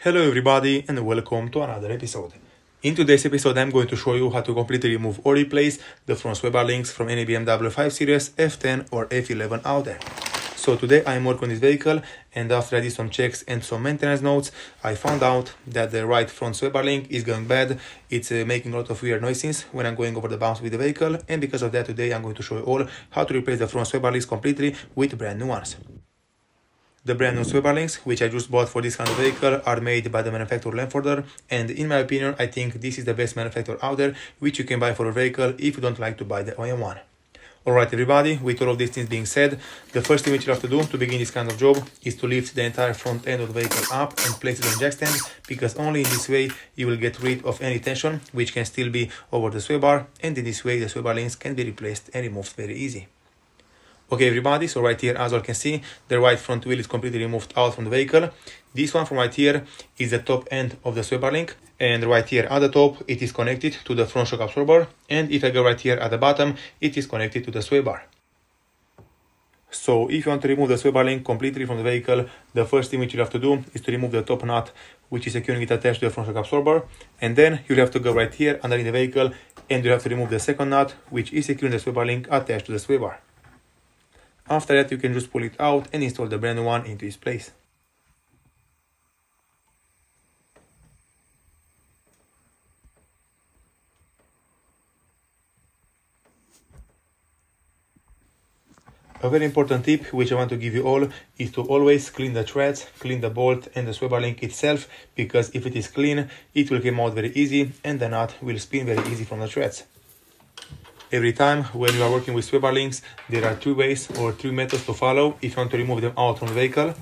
Hello everybody and welcome to another episode. In today's episode I'm going to show you how to completely remove or replace the front sway bar links from any BMW 5 Series, F10 or F11 out there. So today I'm working on this vehicle, and after I did some checks and some maintenance notes, I found out that the right front sway bar link is going bad. It's making a lot of weird noises when I'm going over the bumps with the vehicle, and because of that today I'm going to show you all how to replace the front sway bar links completely with brand new ones. The brand new sway bar links, which I just bought for this kind of vehicle, are made by the manufacturer Lamforder, and in my opinion, I think this is the best manufacturer out there, which you can buy for a vehicle if you don't like to buy the OEM one. Alright everybody, with all of these things being said, the first thing which you have to do to begin this kind of job is to lift the entire front end of the vehicle up and place it on jack stand, because only in this way you will get rid of any tension which can still be over the sway bar, and in this way the sway bar links can be replaced and removed very easy. Okay everybody, so right here as you can see, the right front wheel is completely removed out from the vehicle. This one from right here is the top end of the sway bar link, and right here at the top it is connected to the front shock absorber, and if I go right here at the bottom it is connected to the sway bar. So if you want to remove the sway bar link completely from the vehicle, the first thing which you have to do is to remove the top nut which is securing it attached to the front shock absorber, and then you have to go right here underneath the vehicle and you have to remove the second nut which is securing the sway bar link attached to the sway bar. After that you can just pull it out and install the brand new one into its place. A very important tip which I want to give you all is to always clean the threads, clean the bolt and the sway bar link itself, because if it is clean it will come out very easy and the nut will spin very easy from the threads. Every time when you are working with sway bar links, there are two ways or three methods to follow if you want to remove them out from the vehicle.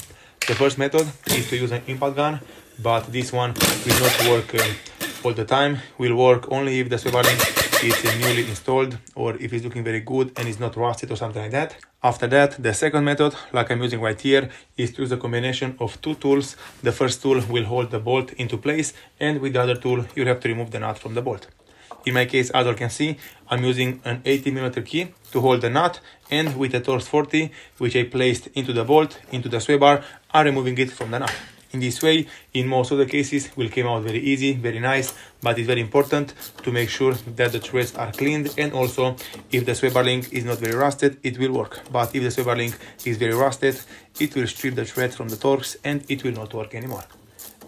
The first method is to use an impact gun, but this one will not work all the time. Will work only if the sway bar link is newly installed or if it's looking very good and is not rusted or something like that. After that, the second method, like I'm using right here, is to use a combination of two tools. The first tool will hold the bolt into place, and with the other tool you have to remove the nut from the bolt. In my case, as you can see, I'm using an 80mm key to hold the nut, and with a Torx 40, which I placed into the bolt, into the sway bar, I'm removing it from the nut. In this way, in most of the cases, will come out very easy, very nice, but it's very important to make sure that the threads are cleaned, and also if the sway bar link is not very rusted, it will work. But if the sway bar link is very rusted, it will strip the threads from the Torx and it will not work anymore.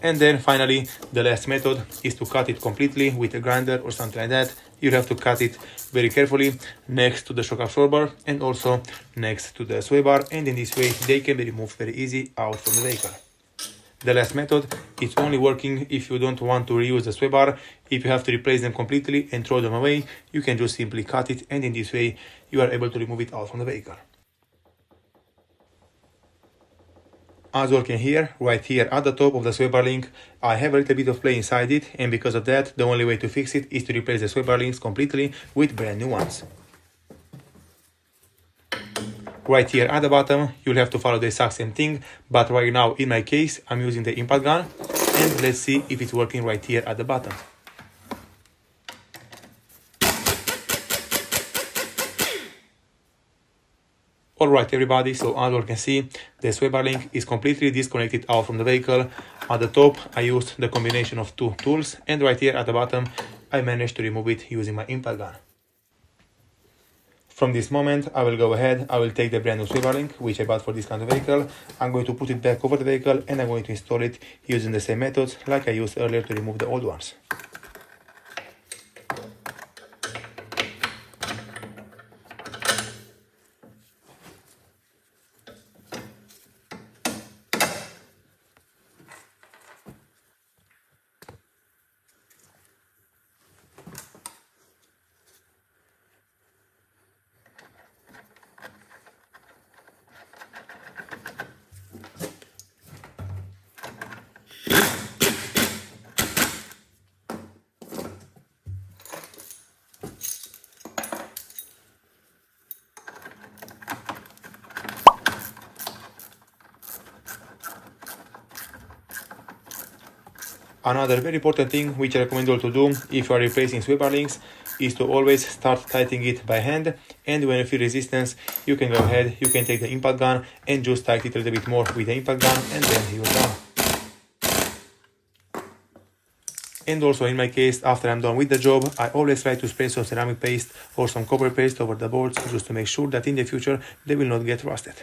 And then finally, the last method is to cut it completely with a grinder or something like that. You have to cut it very carefully next to the shock absorber and also next to the sway bar, and in this way they can be removed very easy out from the vehicle. The last method is only working if you don't want to reuse the sway bar. If you have to replace them completely and throw them away, you can just simply cut it, and in this way you are able to remove it out from the vehicle. As you can hear, right here at the top of the sway bar link, I have a little bit of play inside it, and because of that, the only way to fix it is to replace the sway bar links completely with brand new ones. Right here at the bottom, you'll have to follow the exact same thing, but right now, in my case, I'm using the impact gun, and let's see if it's working right here at the bottom. Alright everybody, so as you can see, the sway bar link is completely disconnected out from the vehicle. At the top I used the combination of two tools, and right here at the bottom I managed to remove it using my impact gun. From this moment I will go ahead, I will take the brand new sway bar link which I bought for this kind of vehicle. I'm going to put it back over the vehicle and I'm going to install it using the same methods like I used earlier to remove the old ones. Another very important thing which I recommend you all to do if you are replacing sway bar links is to always start tightening it by hand, and when you feel resistance you can go ahead, you can take the impact gun and just tighten it a little bit more with the impact gun, and then you're done. And also in my case, after I'm done with the job, I always try to spray some ceramic paste or some copper paste over the bolts just to make sure that in the future they will not get rusted.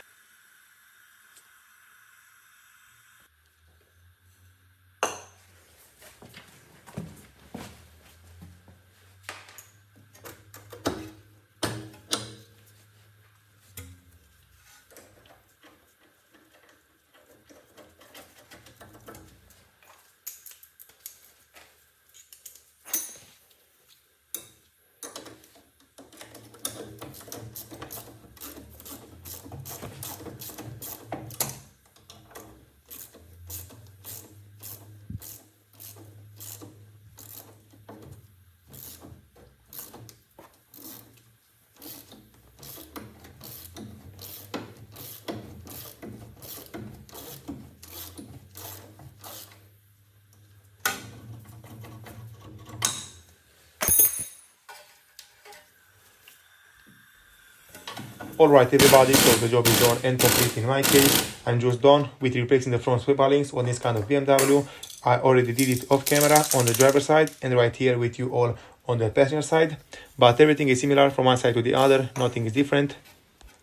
Alright everybody, so the job is done and complete in my case. I'm just done with replacing the front sweeper links on this kind of BMW. I already did it off camera on the driver's side and right here with you all on the passenger side. But everything is similar from one side to the other, nothing is different.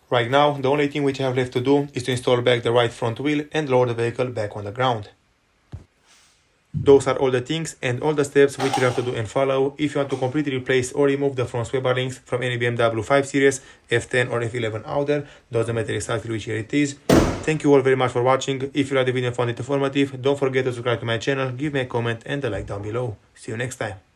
Right now, the only thing which I have left to do is to install back the right front wheel and lower the vehicle back on the ground. Those are all the things and all the steps which you have to do and follow if you want to completely replace or remove the front sweeper links from any BMW 5 Series, F10 or F11 out there. Doesn't matter exactly which year it is. Thank you all very much for watching. If you like the video and found it informative, don't forget to subscribe to my channel, give me a comment and a like down below. See you next time.